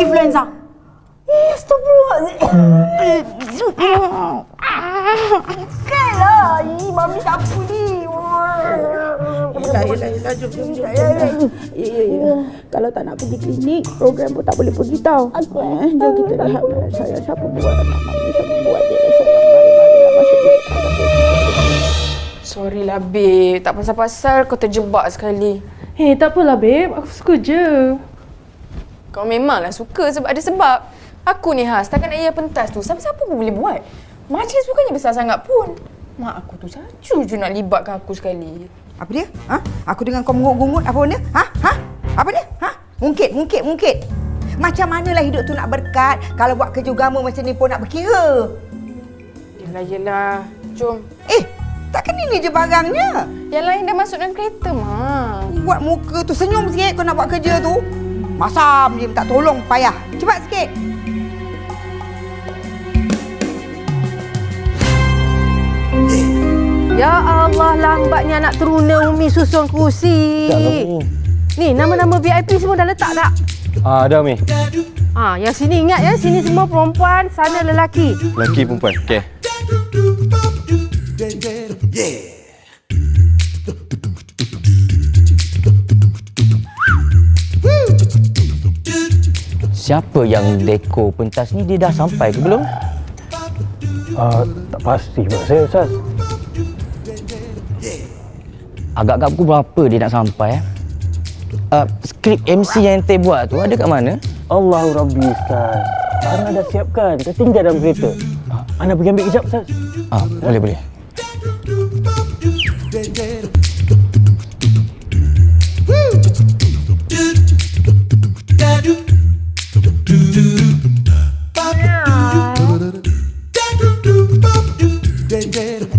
influenza. Astagfirullahaladzim. Bukanlah. Mami siapa ni? Yelah, jom. Ya. Kalau tak nak pergi klinik, program pun tak boleh pergi tau. Jom kita rehat. Sayang, siapa buat anak mami? Siapa buat dia? Sayang, mari masuk bilik. Sorry lah, babe. Tak pasal-pasal kau terjebak sekali. Tak apalah, babe. Aku suka je. Kau memanglah suka sebab ada sebab. Aku ni setakat ayah pentas tu, siapa-siapa pun boleh buat. Majlis bukannya besar sangat pun. Mak aku tu saja je nak libatkan aku sekali. Apa dia? Aku dengar kau mengut-gungut apa benda? Apa dia? Mungkit. Macam manalah hidup tu nak berkat kalau buat kerja agama macam ni pun nak berkira. Yelah. Jom. Takkan ini je barangnya. Yang lain dah masuk dalam kereta, Mak. Buat muka tu senyum sikit kau nak buat kerja tu. Masam je tak tolong payah. Cepat sikit. Ya Allah, lambatnya anak teruna Umi susun kerusi. Ni, nama-nama VIP semua dah letak tak? Dah, Mi. Yang sini ingat ya, sini semua perempuan, sana lelaki. Lelaki perempuan, okey. Siapa yang dekor pentas ni, dia dah sampai ke belum? Tak pasti pula saya, Ustaz. Agak-agak pukul berapa dia nak sampai? Skrip MC yang ente buat tu ada kat mana? Allahu Rabbi, Ustaz. Ana dah siapkan, tertinggal dalam kereta. Ana pergi ambil kejap, Ustaz. Boleh.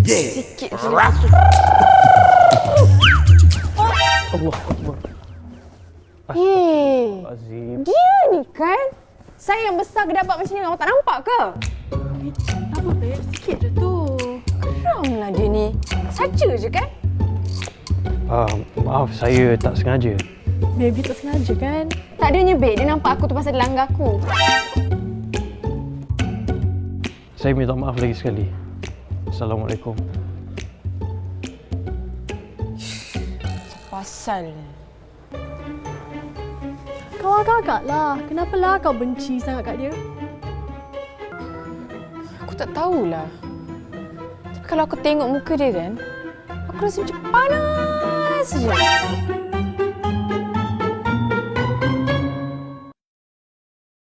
Sikit je. Allah Akbar. Azim. Dia ni kan? Saya yang besar ke dapat macam ni, awak tak nampak ke? Tak apa, babe. Sikit je tu. Geramlah dia ni. Saja je kan? Maaf, saya tak sengaja. Baby tak sengaja kan? Tak adanya, babe. Dia nampak aku tu pasal dia langgar aku. Saya minta maaf lagi sekali. Assalamualaikum. Pasal. Kau agak-agak lah. Kenapalah kau benci sangat kat dia? Aku tak tahulah. Tapi kalau aku tengok muka dia kan, aku rasa macam panas je.